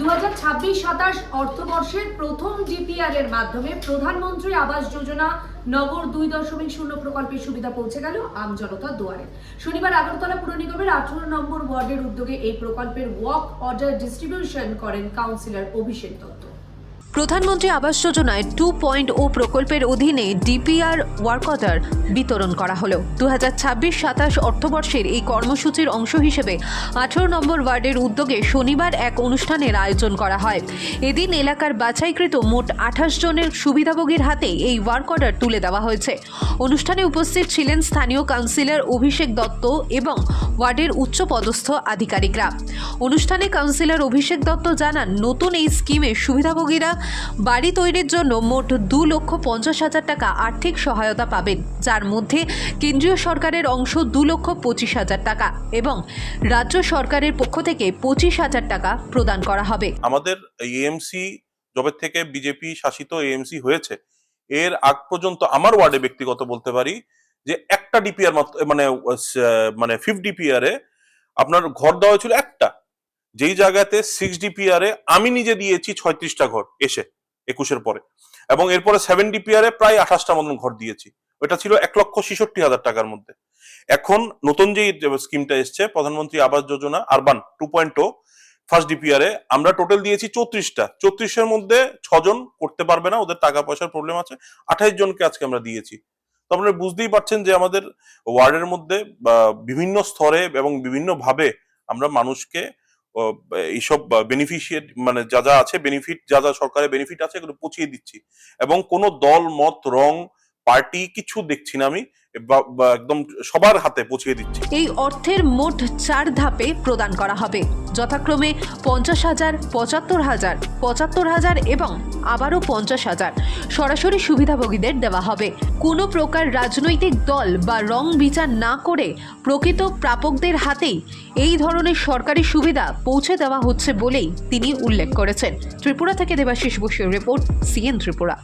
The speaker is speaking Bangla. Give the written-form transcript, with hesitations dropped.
2026-27 অর্থবর্ষের প্রথম ডিপিআর এর মাধ্যমে প্রধানমন্ত্রী আবাস যোজনা নগর 2.0 প্রকল্পের সুবিধা পৌঁছে গেল আমজনতার দুয়ারে। শনিবার আগরতলা পুর নিগমের 18 নম্বর ওয়ার্ডের উদ্যোগে এই প্রকল্পের ওয়াক অর্ডার ডিস্ট্রিবিউশন করেন কাউন্সিলর অভিষেক দত্ত। প্রধানমন্ত্রী আবাস যোজনায় 2.0 প্রকল্পের অধীনে ডিপিআর ওয়ার্ক অর্ডার বিতরণ করা হলো। 2026-27 অর্থবর্ষের এই কর্মসূচির অংশ হিসেবে 18 নম্বর ওয়ার্ডের উদ্যোগে শনিবার এক অনুষ্ঠানের আয়োজন করা হয়। এদিন এলাকার বাছাইকৃত মোট 28 জনের সুবিধাভোগীর হাতে এই ওয়ার্ক অর্ডার তুলে দেওয়া হয়েছে। অনুষ্ঠানে উপস্থিত ছিলেন স্থানীয় কাউন্সিলর অভিষেক দত্ত এবং ওয়ার্ডের উচ্চপদস্থ আধিকারিকরা। অনুষ্ঠানে কাউন্সিলর অভিষেক দত্ত জানান, নতুন এই স্কিমে সুবিধাভোগীরা বাড়ি তৈরির জন্য মোট 2,50,000 টাকা আর্থিক সহায়তা পাবেন, যার মধ্যে কেন্দ্রীয় সরকারের অংশ 2,25,000 টাকা এবং রাজ্য সরকারের পক্ষ থেকে 25,000 টাকা প্রদান করা হবে। আমাদের এএমসি জবের থেকে বিজেপি শাসিত এএমসি হয়েছে, এর আগ পর্যন্ত আমার ওয়ার্ডে ব্যক্তিগত বলতে পারি যে একটা ডিপিআর মানে 5 ডিপিআর এ আপনার ঘর দেওয়া হয়েছিল একটা, যেই জায়গাতে 6 ডিপিআর এ আমি নিজে দিয়েছি 36টা ঘর এসে 21-এর পরে, এবং এরপরে 7 ডিপিআর এ প্রায় 28টা মতন ঘর দিয়েছি। ওটা ছিল 1,66,000 টাকার মধ্যে। এখন নতুন যে স্কিমটা এসছে প্রধানমন্ত্রী Awas Yojana urban 2.0 first DPR এ আমরা টোটাল দিয়েছি 34টা। 34-এর মধ্যে 6 জন করতে পারবে না, ওদের টাকা পয়সার প্রবলেম আছে। 28 জনকে আজকে আমরা দিয়েছি। তো আপনারা বুঝতেই পারছেন যে আমাদের ওয়ার্ডের মধ্যে বিভিন্ন স্তরে এবং বিভিন্ন ভাবে আমরা মানুষকে এইসব বেনিফিশিয়ারি মানে যা যা আছে বেনিফিট, যা যা সরকারের বেনিফিট আছে এগুলো পৌঁছিয়ে দিচ্ছি, এবং কোনো দল মত রং পার্টি কিছু দেখছি না, আমি একদম সবার হাতে পৌঁছিয়ে দিচ্ছি। এই অর্থের মোট 4 ধাপে প্রদান করা হবে, যথাক্রমে 50,000, 75,000, 75,000 এবং আবারও 50,000 সরাসরি সুবিধাভোগীদের দেওয়া হবে। কোনো প্রকার রাজনৈতিক দল বা রং বিচার না করে প্রকৃত প্রাপকদের হাতেই এই ধরনের সরকারি সুবিধা পৌঁছে দেওয়া হচ্ছে বলেই তিনি উল্লেখ করেছেন। ত্রিপুরা থেকে দেবাশিস বসুর রিপোর্ট, সিএন ত্রিপুরা।